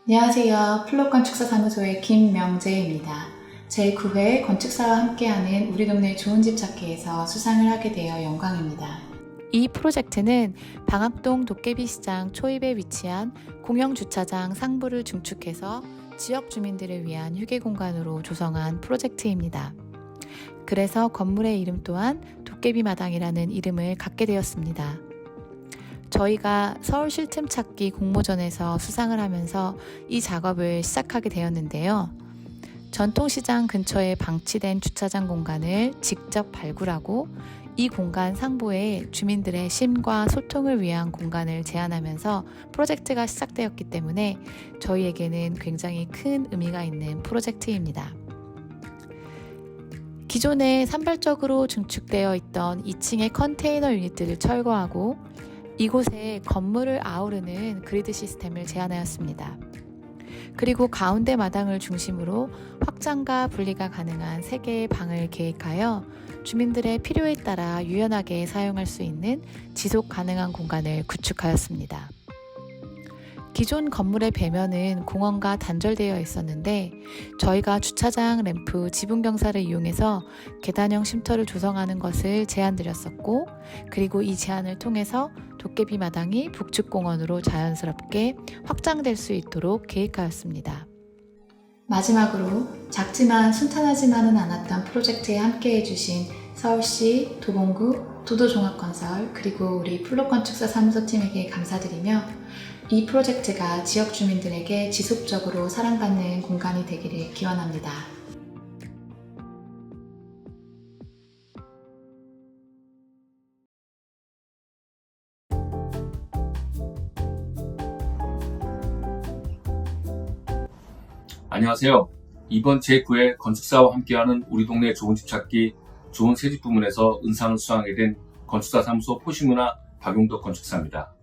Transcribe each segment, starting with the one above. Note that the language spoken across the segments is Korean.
안녕하세요. 플롯건축사사무소의 김명재입니다. 제9회 건축사와 함께하는 우리 동네 좋은 집 찾기에서 수상을 하게 되어 영광입니다. 이 프로젝트는 방학동 도깨비시장 초입에 위치한 공영주차장 상부를 중축해서 지역 주민들을 위한 휴게 공간으로 조성한 프로젝트입니다. 그래서 건물의 이름 또한 도깨비마당이라는 이름을 갖게 되었습니다. 저희가 서울 실틈 찾기 공모전에서 수상을 하면서 이 작업을 시작하게 되었는데요. 전통시장 근처에 방치된 주차장 공간을 직접 발굴하고 이 공간 상부에 주민들의 쉼과 소통을 위한 공간을 제안하면서 프로젝트가 시작되었기 때문에 저희에게는 굉장히 큰 의미가 있는 프로젝트입니다. 기존에 산발적으로 중축되어 있던 2층의 컨테이너 유닛들을 철거하고 이곳에 건물을 아우르는 그리드 시스템을 제안하였습니다. 그리고 가운데 마당을 중심으로 확장과 분리가 가능한 3개의 방을 계획하여 주민들의 필요에 따라 유연하게 사용할 수 있는 지속 가능한 공간을 구축하였습니다. 기존 건물의 배면은 공원과 단절되어 있었는데 저희가 주차장 램프 지붕 경사를 이용해서 계단형 쉼터를 조성하는 것을 제안드렸었고, 그리고 이 제안을 통해서 도깨비 마당이 북측공원으로 자연스럽게 확장될 수 있도록 계획하였습니다. 마지막으로 작지만 순탄하지만은 않았던 프로젝트에 함께 해주신 서울시, 도봉구, 도도종합건설 그리고 우리 플롯건축사 사무소팀에게 감사드리며 이 프로젝트가 지역 주민들에게 지속적으로 사랑받는 공간이 되기를 기원합니다. 안녕하세요. 이번 제9회 건축사와 함께하는 우리 동네 좋은 집 찾기 좋은 새집 부문에서 은상을 수상하게 된 건축사 사무소 포시문화 박용덕 건축사입니다.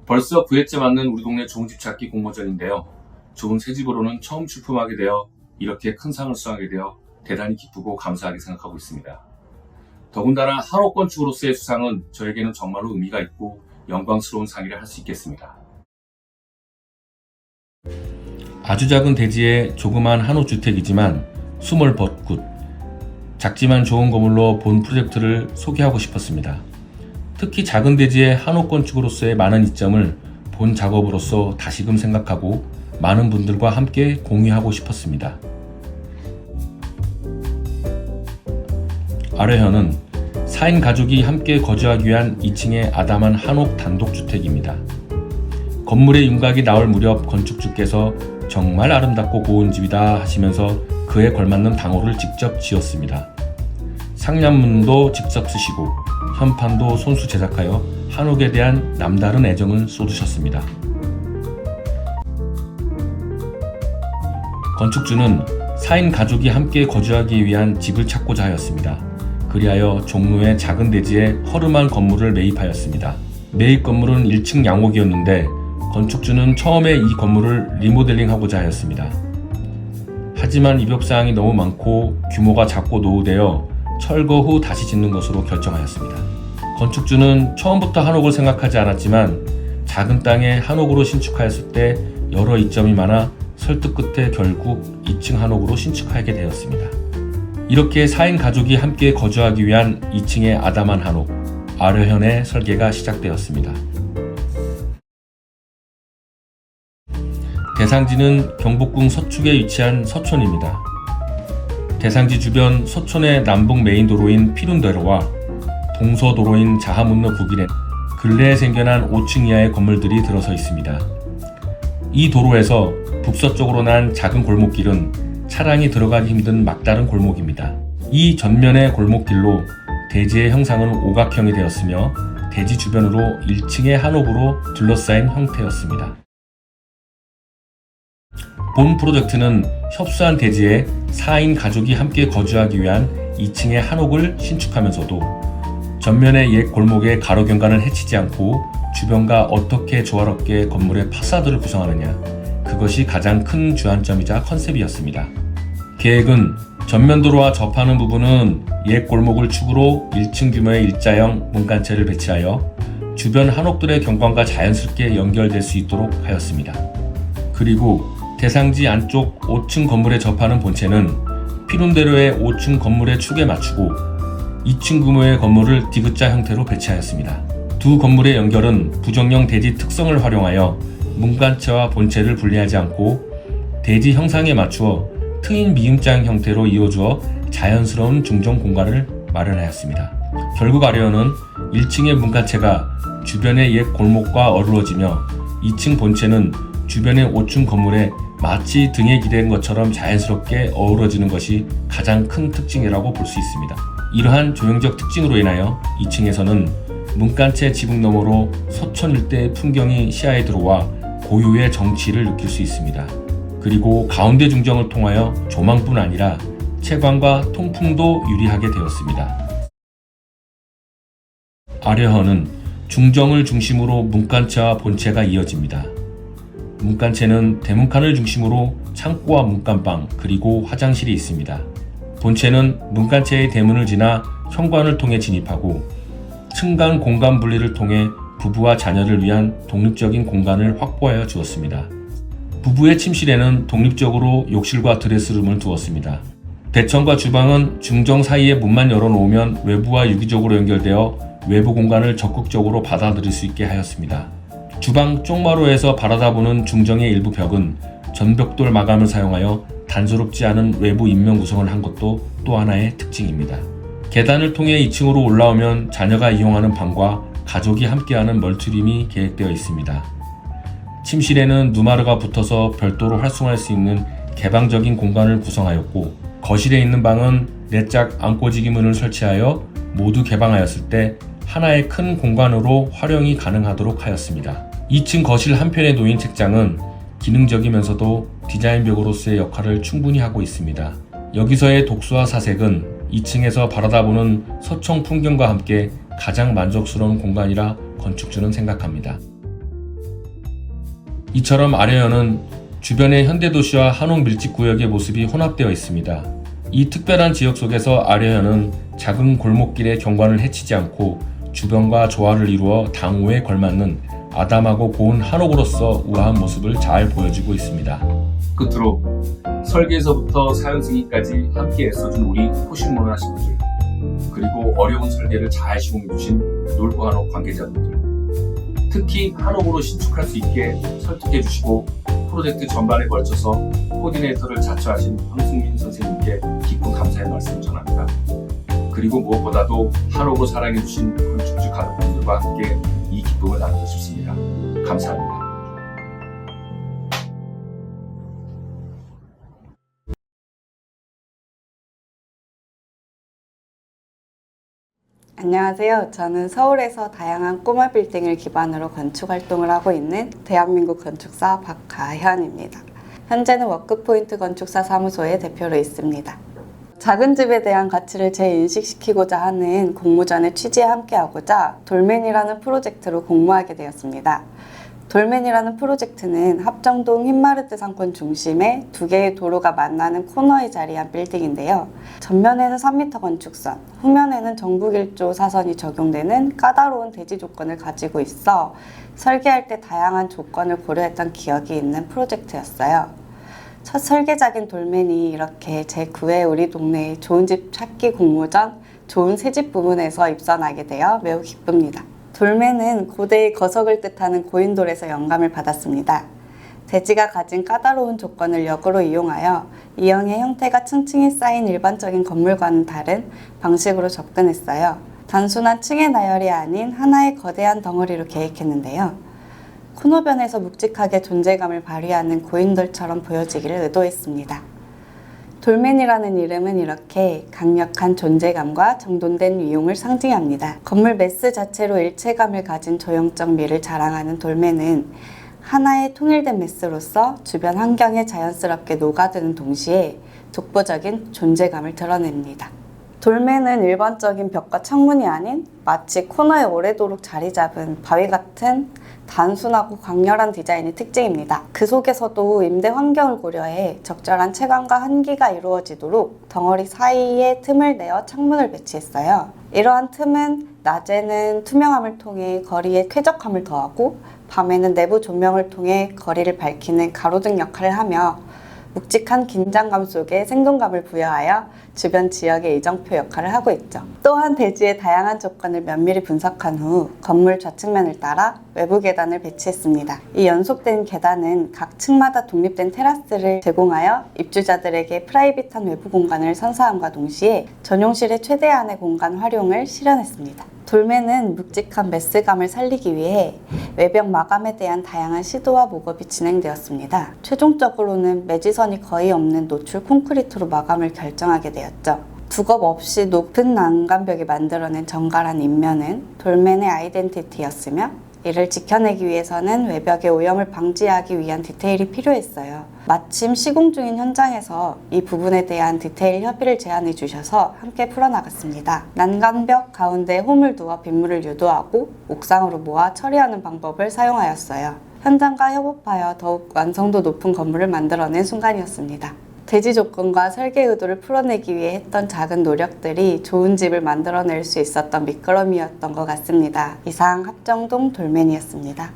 벌써 9회째 맞는 우리 동네 좋은 집 찾기 공모전인데요. 좋은 새집으로는 처음 출품하게 되어 이렇게 큰 상을 수상하게 되어 대단히 기쁘고 감사하게 생각하고 있습니다. 더군다나 한옥 건축으로서의 수상은 저에게는 정말로 의미가 있고 영광스러운 상이라 할 수 있겠습니다. 아주 작은 대지의 조그만 한옥주택이지만 수몰 벚굿, 작지만 좋은 건물로 본 프로젝트를 소개하고 싶었습니다. 특히 작은 대지의 한옥 건축으로서의 많은 이점을 본 작업으로서 다시금 생각하고 많은 분들과 함께 공유하고 싶었습니다. 아뢰현은 4인 가족이 함께 거주하기 위한 2층의 아담한 한옥 단독주택입니다. 건물의 윤곽이 나올 무렵 건축주께서 정말 아름답고 고운 집이다 하시면서 그에 걸맞는 당호를 직접 지었습니다. 상련문도 직접 쓰시고 현판도 손수 제작하여 한옥에 대한 남다른 애정을 쏟으셨습니다. 건축주는 4인 가족이 함께 거주하기 위한 집을 찾고자 하였습니다. 그리하여 종로의 작은 대지에 허름한 건물을 매입하였습니다. 매입 건물은 1층 양옥이었는데 건축주는 처음에 이 건물을 리모델링하고자 하였습니다. 하지만 입역사항이 너무 많고 규모가 작고 노후되어 철거 후 다시 짓는 것으로 결정하였습니다. 건축주는 처음부터 한옥을 생각하지 않았지만 작은 땅에 한옥으로 신축하였을 때 여러 이점이 많아 설득 끝에 결국 2층 한옥으로 신축하게 되었습니다. 이렇게 4인 가족이 함께 거주하기 위한 2층의 아담한 한옥, 아뢰현의 설계가 시작되었습니다. 대상지는 경복궁 서축에 위치한 서촌입니다. 대상지 주변 서촌의 남북 메인도로인 피룬대로와 동서도로인 자하문로 북일에 근래에 생겨난 5층 이하의 건물들이 들어서 있습니다. 이 도로에서 북서쪽으로 난 작은 골목길은 차량이 들어가기 힘든 막다른 골목입니다. 이 전면의 골목길로 대지의 형상은 오각형이 되었으며 대지 주변으로 1층의 한옥으로 둘러싸인 형태였습니다. 본 프로젝트는 협소한 대지에 4인 가족이 함께 거주하기 위한 2층의 한옥을 신축하면서도 전면의 옛 골목의 가로 경관을 해치지 않고 주변과 어떻게 조화롭게 건물의 파사드를 구성하느냐, 그것이 가장 큰 주안점이자 컨셉이었습니다. 계획은 전면도로와 접하는 부분은 옛 골목을 축으로 1층 규모의 일자형 문간체를 배치하여 주변 한옥들의 경관과 자연스럽게 연결될 수 있도록 하였습니다. 그리고 대상지 안쪽 5층 건물에 접하는 본체는 필름대로의 5층 건물의 축에 맞추고 2층 규모의 건물을 디귿자 형태로 배치하였습니다. 두 건물의 연결은 부정형 대지 특성을 활용하여 문간체와 본체를 분리하지 않고 대지 형상에 맞추어 트인 미음장 형태로 이어주어 자연스러운 중정 공간을 마련하였습니다. 결국 아래어는 1층의 문간체가 주변의 옛 골목과 어우러지며 2층 본체는 주변의 5층 건물에 마치 등에 기댄 것처럼 자연스럽게 어우러지는 것이 가장 큰 특징이라고 볼 수 있습니다. 이러한 조형적 특징으로 인하여 2층에서는 문간체 지붕 너머로 서촌 일대의 풍경이 시야에 들어와 고유의 정취를 느낄 수 있습니다. 그리고 가운데 중정을 통하여 조망뿐 아니라 채광과 통풍도 유리하게 되었습니다. 아래허는 중정을 중심으로 문간체와 본체가 이어집니다. 문간체는 대문칸을 중심으로 창고와 문간방 그리고 화장실이 있습니다. 본체는 문간체의 대문을 지나 현관을 통해 진입하고 층간 공간 분리를 통해 부부와 자녀를 위한 독립적인 공간을 확보하여 주었습니다. 부부의 침실에는 독립적으로 욕실과 드레스룸을 두었습니다. 대청과 주방은 중정 사이에 문만 열어놓으면 외부와 유기적으로 연결되어 외부 공간을 적극적으로 받아들일 수 있게 하였습니다. 주방 쪽마루에서 바라다보는 중정의 일부 벽은 전벽돌 마감을 사용하여 단조롭지 않은 외부 인명 구성을 한 것도 또 하나의 특징입니다. 계단을 통해 2층으로 올라오면 자녀가 이용하는 방과 가족이 함께하는 멀티룸이 계획되어 있습니다. 침실에는 누마르가 붙어서 별도로 활용할 수 있는 개방적인 공간을 구성하였고 거실에 있는 방은 4짝 안꽂이기 문을 설치하여 모두 개방하였을 때 하나의 큰 공간으로 활용이 가능하도록 하였습니다. 2층 거실 한편에 놓인 책장은 기능적이면서도 디자인벽으로서의 역할을 충분히 하고 있습니다. 여기서의 독수와 사색은 2층에서 바라다보는 서청 풍경과 함께 가장 만족스러운 공간이라 건축주는 생각합니다. 이처럼 아래현은 주변의 현대도시와 한옥 밀집구역의 모습이 혼합되어 있습니다. 이 특별한 지역 속에서 아래현은 작은 골목길의 경관을 해치지 않고 주변과 조화를 이루어 당호에 걸맞는 아담하고 고운 한옥으로서 우아한 모습을 잘 보여주고 있습니다. 끝으로 설계에서부터 사용 승인까지 함께 애써준 우리 호신문화 신부들, 그리고 어려운 설계를 잘 시공해주신 놀부 한옥 관계자분들, 특히 한옥으로 신축할 수 있게 설득해주시고 프로젝트 전반에 걸쳐서 코디네이터를 자처하신 황승민 선생님께 깊은 감사의 말씀을 전합니다. 그리고 무엇보다도 한옥으로 사랑해주신 건축주 가족분들과 함께 이 기쁨을 나누고 싶습니다. 감사합니다. 안녕하세요. 저는 서울에서 다양한 꼬마 빌딩을 기반으로 건축 활동을 하고 있는 대한민국 건축사 박가현입니다. 현재는 워크포인트 건축사 사무소의 대표로 있습니다. 작은 집에 대한 가치를 재인식시키고자 하는 공모전의 취지에 함께하고자 돌맨이라는 프로젝트로 공모하게 되었습니다. 돌맨이라는 프로젝트는 합정동 흰마르트 상권 중심에 2개의 도로가 만나는 코너에 자리한 빌딩인데요. 전면에는 3m 건축선, 후면에는 정북 1조 사선이 적용되는 까다로운 대지 조건을 가지고 있어 설계할 때 다양한 조건을 고려했던 기억이 있는 프로젝트였어요. 첫 설계작인 돌맨이 이렇게 제9회 우리 동네의 좋은 집 찾기 공모전 좋은 새집 부문에서 입선하게 되어 매우 기쁩니다. 돌맨은 고대의 거석을 뜻하는 고인돌에서 영감을 받았습니다. 대지가 가진 까다로운 조건을 역으로 이용하여 이형의 형태가 층층이 쌓인 일반적인 건물과는 다른 방식으로 접근했어요. 단순한 층의 나열이 아닌 하나의 거대한 덩어리로 계획했는데요. 코너변에서 묵직하게 존재감을 발휘하는 고인돌처럼 보여지기를 의도했습니다. 돌맨이라는 이름은 이렇게 강력한 존재감과 정돈된 위용을 상징합니다. 건물 매스 자체로 일체감을 가진 조형적 미를 자랑하는 돌맨은 하나의 통일된 매스로서 주변 환경에 자연스럽게 녹아드는 동시에 독보적인 존재감을 드러냅니다. 돌맨은 일반적인 벽과 창문이 아닌 마치 코너에 오래도록 자리 잡은 바위 같은 단순하고 강렬한 디자인이 특징입니다. 그 속에서도 임대 환경을 고려해 적절한 채광과 환기가 이루어지도록 덩어리 사이에 틈을 내어 창문을 배치했어요. 이러한 틈은 낮에는 투명함을 통해 거리에 쾌적함을 더하고 밤에는 내부 조명을 통해 거리를 밝히는 가로등 역할을 하며 묵직한 긴장감 속에 생동감을 부여하여 주변 지역의 이정표 역할을 하고 있죠. 또한 대지의 다양한 조건을 면밀히 분석한 후 건물 좌측면을 따라 외부 계단을 배치했습니다. 이 연속된 계단은 각 층마다 독립된 테라스를 제공하여 입주자들에게 프라이빗한 외부 공간을 선사함과 동시에 전용실의 최대한의 공간 활용을 실현했습니다. 돌매는 묵직한 메스감을 살리기 위해 외벽 마감에 대한 다양한 시도와 목업이 진행되었습니다. 최종적으로는 매지선이 거의 없는 노출 콘크리트로 마감을 결정하게 되었죠. 두껍 없이 높은 난간벽이 만들어낸 정갈한 인면은 돌맨의 아이덴티티였으며 이를 지켜내기 위해서는 외벽의 오염을 방지하기 위한 디테일이 필요했어요. 마침 시공 중인 현장에서 이 부분에 대한 디테일 협의를 제안해 주셔서 함께 풀어나갔습니다. 난간벽 가운데 홈을 두어 빗물을 유도하고 옥상으로 모아 처리하는 방법을 사용하였어요. 현장과 협업하여 더욱 완성도 높은 건물을 만들어낸 순간이었습니다. 대지 조건과 설계 의도를 풀어내기 위해 했던 작은 노력들이 좋은 집을 만들어낼 수 있었던 미끄럼이었던 것 같습니다. 이상 합정동 돌맨이었습니다.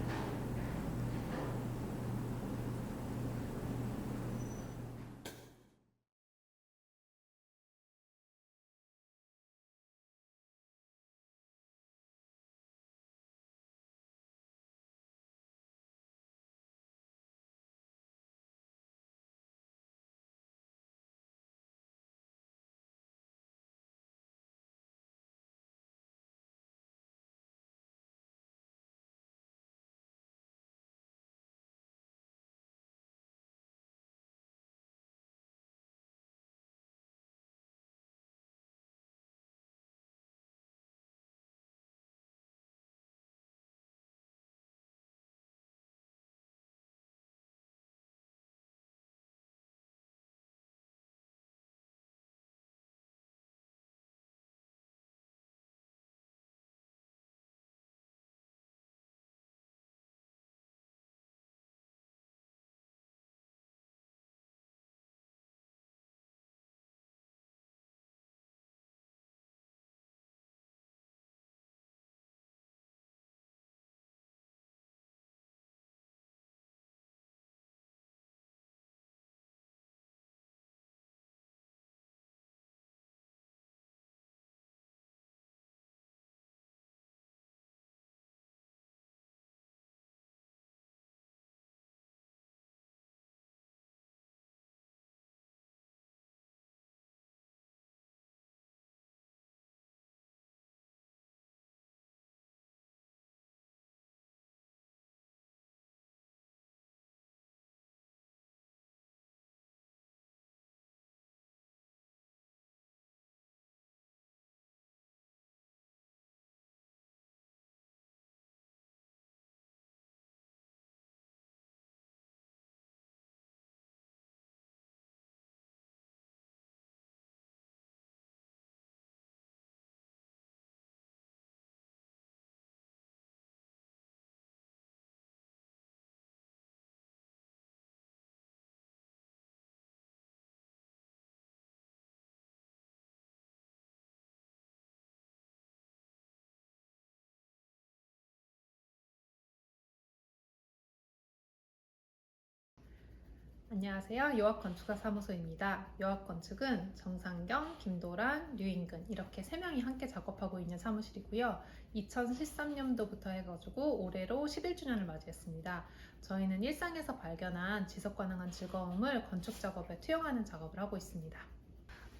안녕하세요. 요합건축가 사무소입니다. 요합건축은 정상경, 김도란, 류인근 이렇게 3명이 함께 작업하고 있는 사무실이고요. 2013년도부터 해가지고 올해로 11주년을 맞이했습니다. 저희는 일상에서 발견한 지속가능한 즐거움을 건축 작업에 투영하는 작업을 하고 있습니다.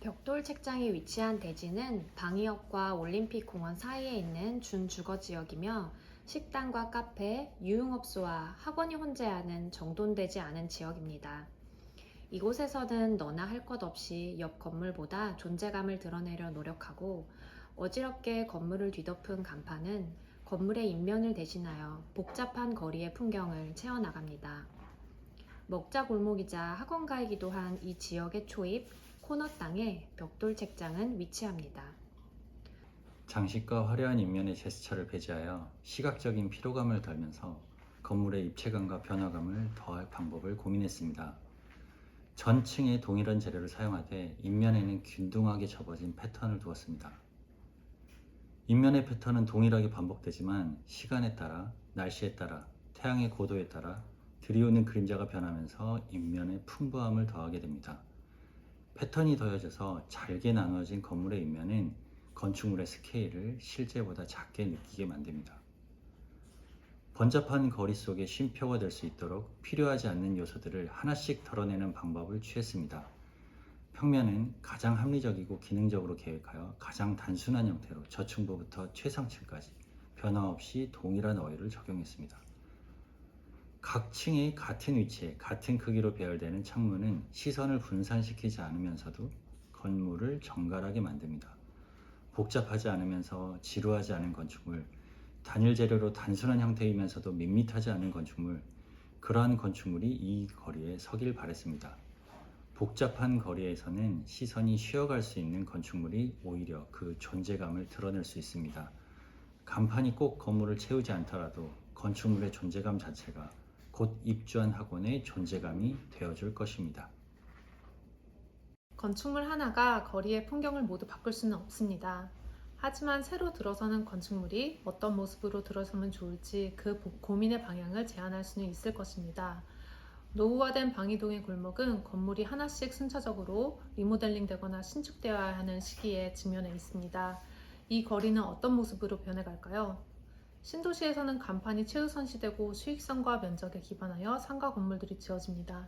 벽돌 책장이 위치한 대지는 방위역과 올림픽공원 사이에 있는 준주거지역이며 식당과 카페, 유흥업소와 학원이 혼재하는 정돈되지 않은 지역입니다. 이곳에서는 너나 할 것 없이 옆 건물보다 존재감을 드러내려 노력하고 어지럽게 건물을 뒤덮은 간판은 건물의 인면을 대신하여 복잡한 거리의 풍경을 채워나갑니다. 먹자 골목이자 학원가이기도 한 이 지역의 초입, 코너 땅에 벽돌 책장은 위치합니다. 장식과 화려한 인면의 제스처를 배제하여 시각적인 피로감을 덜면서 건물의 입체감과 변화감을 더할 방법을 고민했습니다. 전층에 동일한 재료를 사용하되 인면에는 균등하게 접어진 패턴을 두었습니다. 인면의 패턴은 동일하게 반복되지만 시간에 따라, 날씨에 따라, 태양의 고도에 따라 들이오는 그림자가 변하면서 인면에 풍부함을 더하게 됩니다. 패턴이 더해져서 잘게 나누어진 건물의 인면은 건축물의 스케일을 실제보다 작게 느끼게 만듭니다. 번잡한 거리 속에 쉼표가 될 수 있도록 필요하지 않는 요소들을 하나씩 덜어내는 방법을 취했습니다. 평면은 가장 합리적이고 기능적으로 계획하여 가장 단순한 형태로 저층부부터 최상층까지 변화 없이 동일한 어휘를 적용했습니다. 각 층에 같은 위치에 같은 크기로 배열되는 창문은 시선을 분산시키지 않으면서도 건물을 정갈하게 만듭니다. 복잡하지 않으면서 지루하지 않은 건축물, 단일 재료로 단순한 형태이면서도 밋밋하지 않은 건축물, 그러한 건축물이 이 거리에 서길 바랬습니다. 복잡한 거리에서는 시선이 쉬어갈 수 있는 건축물이 오히려 그 존재감을 드러낼 수 있습니다. 간판이 꼭 건물을 채우지 않더라도 건축물의 존재감 자체가 곧 입주한 학원의 존재감이 되어줄 것입니다. 건축물 하나가 거리의 풍경을 모두 바꿀 수는 없습니다. 하지만 새로 들어서는 건축물이 어떤 모습으로 들어서면 좋을지 그 고민의 방향을 제안할 수는 있을 것입니다. 노후화된 방이동의 골목은 건물이 하나씩 순차적으로 리모델링 되거나 신축되어야 하는 시기에 직면해 있습니다. 이 거리는 어떤 모습으로 변해갈까요? 신도시에서는 간판이 최우선시되고 수익성과 면적에 기반하여 상가 건물들이 지어집니다.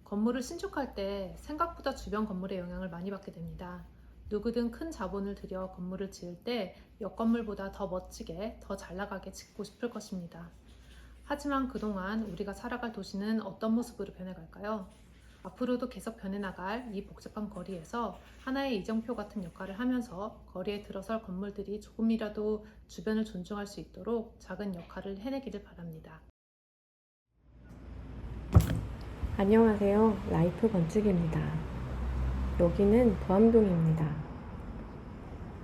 건물을 신축할 때 생각보다 주변 건물의 영향을 많이 받게 됩니다. 누구든 큰 자본을 들여 건물을 지을 때 옆 건물보다 더 멋지게, 더 잘 나가게 짓고 싶을 것입니다. 하지만 그동안 우리가 살아갈 도시는 어떤 모습으로 변해갈까요? 앞으로도 계속 변해나갈 이 복잡한 거리에서 하나의 이정표 같은 역할을 하면서 거리에 들어설 건물들이 조금이라도 주변을 존중할 수 있도록 작은 역할을 해내기를 바랍니다. 안녕하세요. 라이프 건축입니다. 여기는 부암동입니다.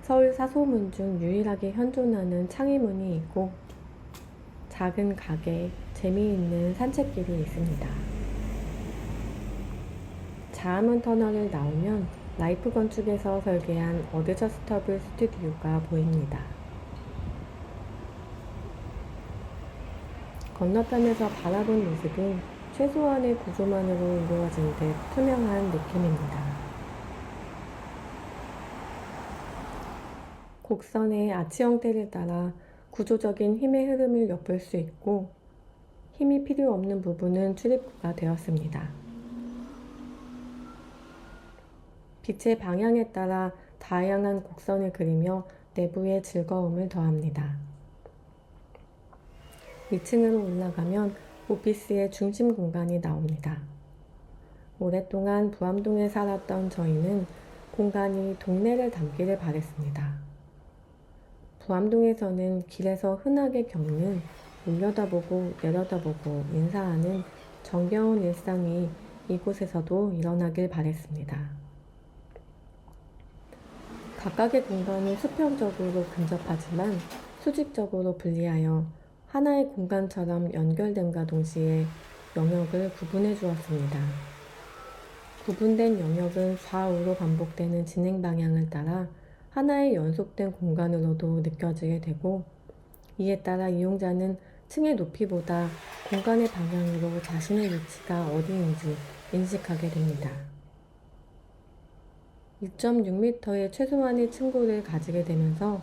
서울 사소문 중 유일하게 현존하는 창의문이 있고 작은 가게, 재미있는 산책길이 있습니다. 자아문 터널을 나오면 라이프 건축에서 설계한 어드저스터블 스튜디오가 보입니다. 건너편에서 바라본 모습은 최소한의 구조만으로 이루어진 듯 투명한 느낌입니다. 곡선의 아치 형태를 따라 구조적인 힘의 흐름을 엿볼 수 있고 힘이 필요 없는 부분은 출입구가 되었습니다. 빛의 방향에 따라 다양한 곡선을 그리며 내부의 즐거움을 더합니다. 2층으로 올라가면 오피스의 중심 공간이 나옵니다. 오랫동안 부암동에 살았던 저희는 공간이 동네를 담기를 바랬습니다. 부암동에서는 길에서 흔하게 겪는 올려다보고 내려다보고 인사하는 정겨운 일상이 이곳에서도 일어나길 바랬습니다. 각각의 공간이 수평적으로 근접하지만 수직적으로 분리하여 하나의 공간처럼 연결됨과 동시에 영역을 구분해 주었습니다. 구분된 영역은 좌우로 반복되는 진행 방향을 따라 하나의 연속된 공간으로도 느껴지게 되고 이에 따라 이용자는 층의 높이보다 공간의 방향으로 자신의 위치가 어디인지 인식하게 됩니다. 6.6m의 최소한의 층고를 가지게 되면서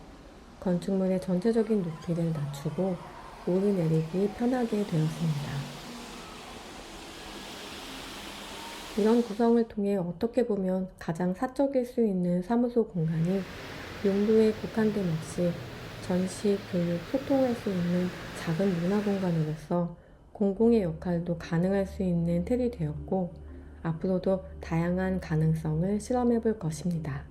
건축물의 전체적인 높이를 낮추고 오르내리기 편하게 되었습니다. 이런 구성을 통해 어떻게 보면 가장 사적일 수 있는 사무소 공간이 용도에 국한됨 없이 전시, 교육, 소통할 수 있는 작은 문화 공간으로서 공공의 역할도 가능할 수 있는 틀이 되었고 앞으로도 다양한 가능성을 실험해 볼 것입니다.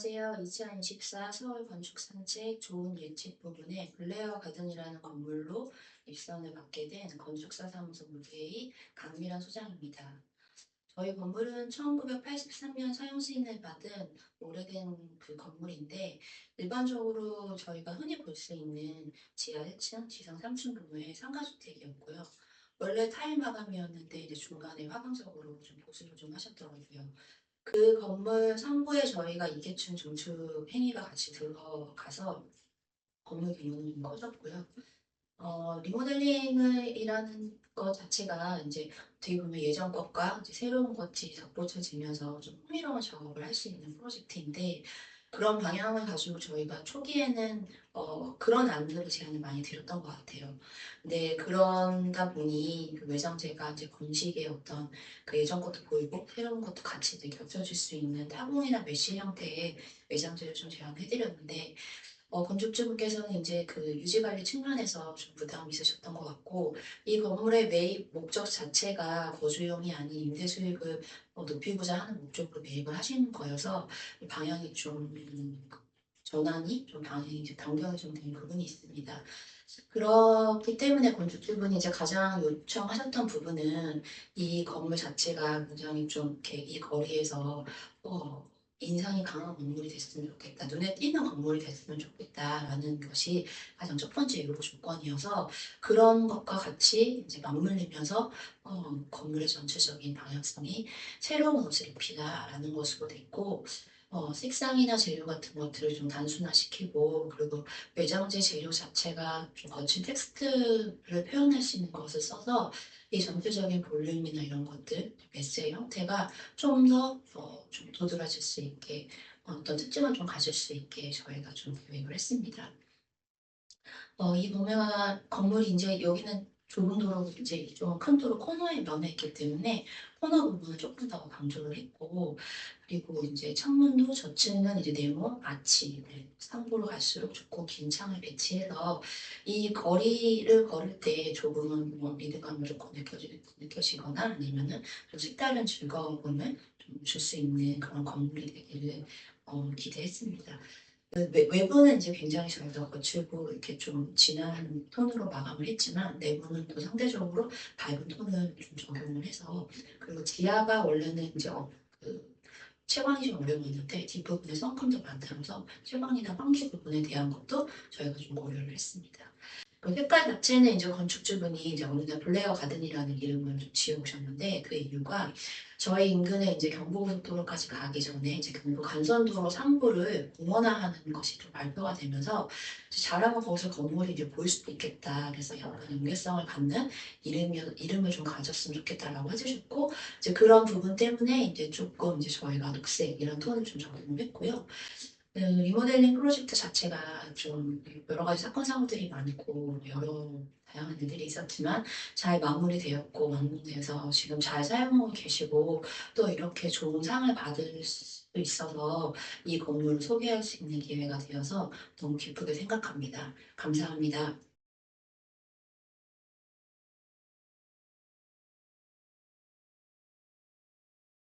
안녕하세요. 2024 서울 건축 산책 좋은 예측 부분에 블레어 가든이라는 건물로 입선을 받게 된 건축사 사무소 무대의 강미란 소장입니다. 저희 건물은 1983년 사용 승인을 받은 오래된 그 건물인데 일반적으로 저희가 흔히 볼 수 있는 지하 1층, 지상 3층 규모의 상가주택이었고요. 원래 타일 마감이었는데 이제 중간에 화강적으로 좀 보수를 좀 하셨더라고요. 그 건물 상부에 저희가 2계층 중축 행위가 같이 들어가서 건물 규모는 좀 커졌고요. 리모델링이라는 것 자체가 이제 어떻게 보면 예전 것과 이제 새로운 것이 덧붙여지면서 좀 흥미로운 작업을 할 수 있는 프로젝트인데 그런 방향을 가지고 저희가 초기에는 그런 안으로 제안을 많이 드렸던 것 같아요. 근데 그러다 보니 그 외장재가 이제 건식의 어떤 그 예전 것도 보이고 새로운 것도 같이 이제 겹쳐질 수 있는 타공이나 메쉬 형태의 외장재를 좀 제안해드렸는데 건축주분께서는 이제 그 유지관리 측면에서 좀 부담이 있으셨던 것 같고, 이 건물의 매입 목적 자체가 거주용이 아닌 임대 수익을 높이고자 하는 목적으로 매입을 하시는 거여서 이 방향이 좀 전환이 좀 방향이 이제 변경이 좀 된 부분이 있습니다. 그렇기 때문에 건축주분이 이제 가장 요청하셨던 부분은 이 건물 자체가 굉장히 좀 이렇게 이 거리에서 인상이 강한 건물이 됐으면 좋겠다. 눈에 띄는 건물이 됐으면 좋겠다라는 것이 가장 첫 번째 요구 조건이어서 그런 것과 같이 이제 맞물리면서 건물의 전체적인 방향성이 새로운 옷을 입히다라는 것으로 됐고 색상이나 재료 같은 것들을 좀 단순화시키고 그리고 외장재 재료 자체가 좀 거친 텍스트를 표현할 수 있는 것을 써서 이 전체적인 볼륨이나 이런 것들, 메스의 형태가 좀 더 좀 도드라질 수 있게 어떤 특징을 좀 가질 수 있게 저희가 좀 계획을 했습니다. 이 보면 건물이 이제 여기는 좁은 도로 이제 이쪽은 큰 도로 코너에 면해 있기 때문에 코너 부분을 조금 더 강조를 했고 그리고 이제 창문도 저층은 이제 네모 아치 상부로 갈수록 좁고 긴 창을 배치해서 이 거리를 걸을 때 조금은 뭐 리드감을 조금 느껴지거나 아니면은 좀 색다른 즐거움을 좀 줄 수 있는 그런 건물이 되기를 기대했습니다. 외부는 이제 굉장히 저희가 거칠고 이렇게 좀 진한 톤으로 마감을 했지만 내부는 또 상대적으로 밝은 톤을 좀 적용을 해서 그리고 지하가 원래는 이제 그 채광이 좀 어려웠는데 뒷부분에 선큼도 만들어서 채광이나 환기 부분에 대한 것도 저희가 좀 고려를 했습니다. 그 색깔 자체는 이제 건축주분이 이제 어느날 블레어 가든이라는 이름을 좀 지어오셨는데 그 이유가 저희 인근에 이제 경부고속도로까지 가기 전에 이제 경부 간선도로 상부를 공원화하는 것이 좀 발표가 되면서 잘하면 거기서 건물이 이제 보일 수도 있겠다. 그래서 약간 연계성을 갖는 이름을 좀 가졌으면 좋겠다라고 해주셨고 이제 그런 부분 때문에 이제 조금 이제 저희가 녹색 이런 톤을 좀 적용을 했고요. 리모델링 프로젝트 자체가 좀 여러 가지 사건 사고들이 많고 여러 다양한 일들이 있었지만 잘 마무리되었고 완공돼서 지금 잘 사용하고 계시고 또 이렇게 좋은 상을 받을 수 있어서 이 건물을 소개할 수 있는 기회가 되어서 너무 기쁘게 생각합니다. 감사합니다.